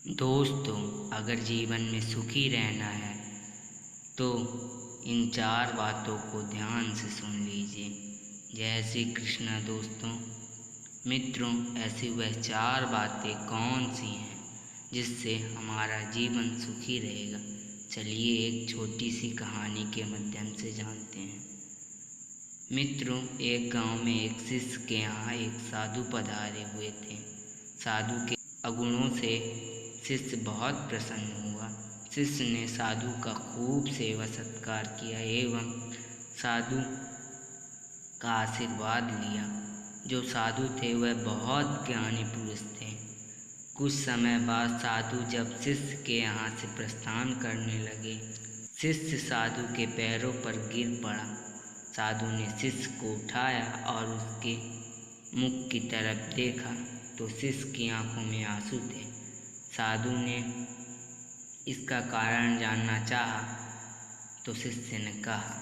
दोस्तों, अगर जीवन में सुखी रहना है तो इन 4 बातों को ध्यान से सुन लीजिए। जय श्री कृष्ण। दोस्तों मित्रों, ऐसी वह 4 बातें कौन सी हैं जिससे हमारा जीवन सुखी रहेगा? चलिए एक छोटी सी कहानी के माध्यम से जानते हैं। मित्रों, एक गांव में एक शिष्य के यहाँ एक साधु पधारे हुए थे। साधु के अवगुणों से शिष्य बहुत प्रसन्न हुआ। शिष्य ने साधु का खूब सेवा सत्कार किया एवं साधु का आशीर्वाद लिया। जो साधु थे वह बहुत ज्ञानी पुरुष थे। कुछ समय बाद साधु जब शिष्य के यहाँ से प्रस्थान करने लगे, शिष्य साधु के पैरों पर गिर पड़ा। साधु ने शिष्य को उठाया और उसके मुख की तरफ देखा तो शिष्य की आंखों में आंसू थे। साधु ने इसका कारण जानना चाहा तो शिष्य ने कहा,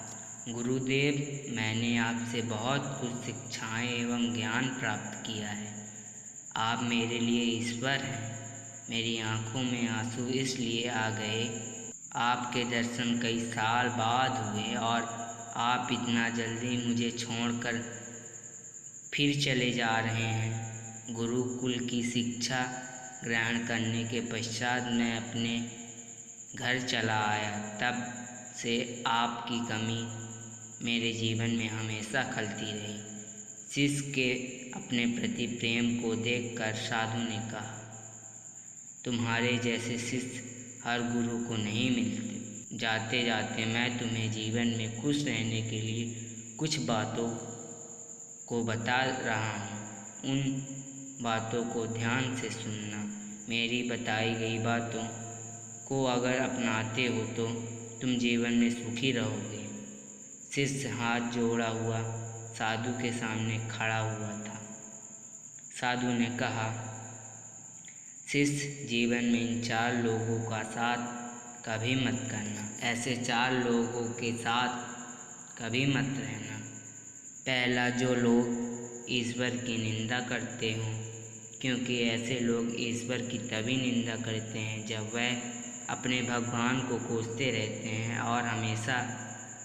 गुरुदेव, मैंने आपसे बहुत कुछ शिक्षाएं एवं ज्ञान प्राप्त किया है। आप मेरे लिए ईश्वर हैं। मेरी आंखों में आंसू इसलिए आ गए, आपके दर्शन कई साल बाद हुए और आप इतना जल्दी मुझे छोड़कर फिर चले जा रहे हैं। गुरुकुल की शिक्षा ग्रहण करने के पश्चात मैं अपने घर चला आया। तब से आपकी कमी मेरे जीवन में हमेशा खलती रही। शिष्य के अपने प्रति प्रेम को देखकर साधु ने कहा, तुम्हारे जैसे शिष्य हर गुरु को नहीं मिलते। जाते जाते मैं तुम्हें जीवन में खुश रहने के लिए कुछ बातों को बता रहा हूँ। उन बातों को ध्यान से सुनना। मेरी बताई गई बातों को अगर अपनाते हो तो तुम जीवन में सुखी रहोगे। शिष्य हाथ जोड़ा हुआ साधु के सामने खड़ा हुआ था। साधु ने कहा, शिष्य, जीवन में इन 4 लोगों का साथ कभी मत करना। ऐसे 4 लोगों के साथ कभी मत रहना। पहला, जो लोग ईश्वर की निंदा करते हों, क्योंकि ऐसे लोग ईश्वर की तभी निंदा करते हैं जब वह अपने भगवान को कोसते रहते हैं और हमेशा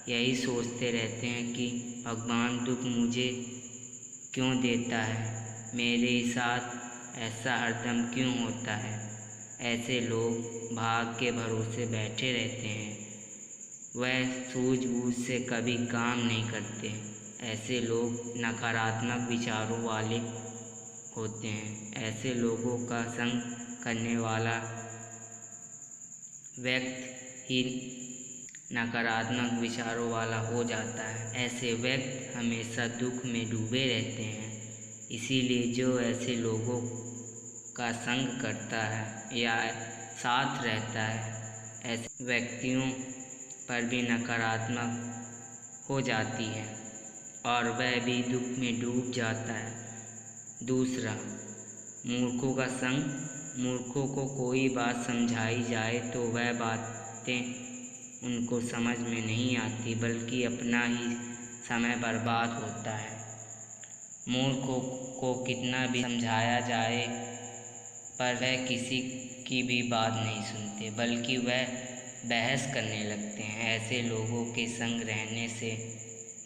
यही सोचते रहते हैं कि भगवान दुख मुझे क्यों देता है, मेरे साथ ऐसा हरदम क्यों होता है। ऐसे लोग भाग के भरोसे बैठे रहते हैं, वह सूझबूझ से कभी काम नहीं करते। ऐसे लोग नकारात्मक विचारों वाले होते हैं। ऐसे लोगों का संग करने वाला व्यक्ति ही नकारात्मक विचारों वाला हो जाता है। ऐसे व्यक्ति हमेशा दुख में डूबे रहते हैं। इसीलिए जो ऐसे लोगों का संग करता है या साथ रहता है, ऐसे व्यक्तियों पर भी नकारात्मक हो जाती है और वह भी दुख में डूब जाता है। दूसरा, मूर्खों का संग। मूर्खों को कोई बात समझाई जाए तो वह बातें उनको समझ में नहीं आती, बल्कि अपना ही समय बर्बाद होता है। मूर्खों को कितना भी समझाया जाए पर वह किसी की भी बात नहीं सुनते, बल्कि वह बहस करने लगते हैं। ऐसे लोगों के संग रहने से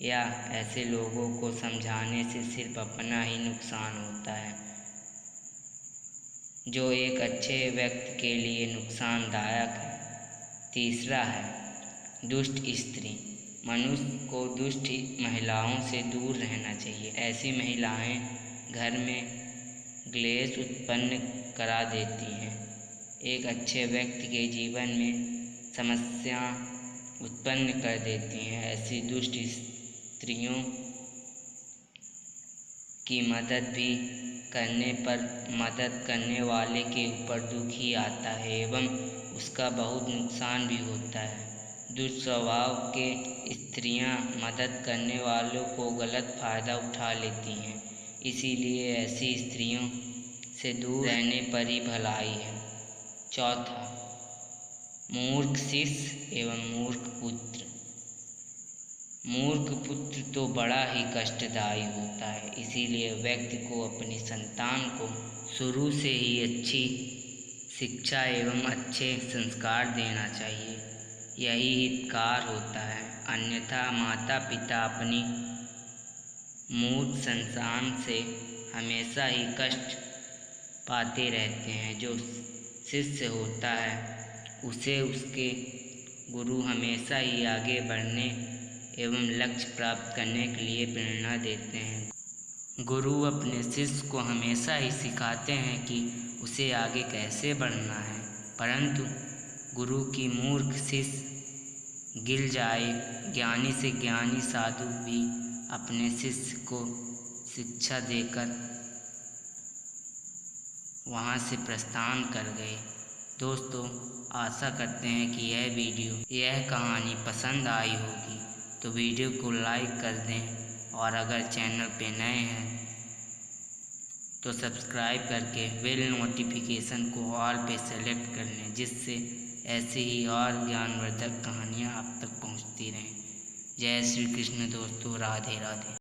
या ऐसे लोगों को समझाने से सिर्फ अपना ही नुकसान होता है, जो एक अच्छे व्यक्ति के लिए नुकसानदायक है। तीसरा है दुष्ट स्त्री। मनुष्य को दुष्ट महिलाओं से दूर रहना चाहिए। ऐसी महिलाएं घर में क्लेश उत्पन्न करा देती हैं, एक अच्छे व्यक्ति के जीवन में समस्या उत्पन्न कर देती हैं। ऐसी दुष्ट स्त्रियों की मदद भी करने पर मदद करने वाले के ऊपर दुख ही आता है एवं उसका बहुत नुकसान भी होता है। दुष्ट स्वभाव के स्त्रियां मदद करने वालों को गलत फ़ायदा उठा लेती हैं। इसीलिए ऐसी स्त्रियों से दूर रहने पर ही भलाई है। चौथा, मूर्ख शिष्य एवं मूर्ख पुत्र। मूर्ख पुत्र तो बड़ा ही कष्टदायी होता है। इसीलिए व्यक्ति को अपनी संतान को शुरू से ही अच्छी शिक्षा एवं अच्छे संस्कार देना चाहिए। यही हितकार होता है। अन्यथा माता पिता अपनी मूर्ख संतान से हमेशा ही कष्ट पाते रहते हैं। जो शिष्य होता है उसे उसके गुरु हमेशा ही आगे बढ़ने एवं लक्ष्य प्राप्त करने के लिए प्रेरणा देते हैं। गुरु अपने शिष्य को हमेशा ही सिखाते हैं कि उसे आगे कैसे बढ़ना है, परंतु गुरु की मूर्ख शिष्य गिर जाए। ज्ञानी से ज्ञानी साधु भी अपने शिष्य को शिक्षा देकर वहाँ से प्रस्थान कर गए। दोस्तों, आशा करते हैं कि यह कहानी पसंद आई होगी, तो वीडियो को लाइक कर दें और अगर चैनल पे नए हैं तो सब्सक्राइब करके बेल नोटिफिकेशन को ऑल पे सेलेक्ट कर लें, जिससे ऐसे ही और ज्ञानवर्धक कहानियाँ आप तक पहुँचती रहें। जय श्री कृष्ण दोस्तों, राधे राधे।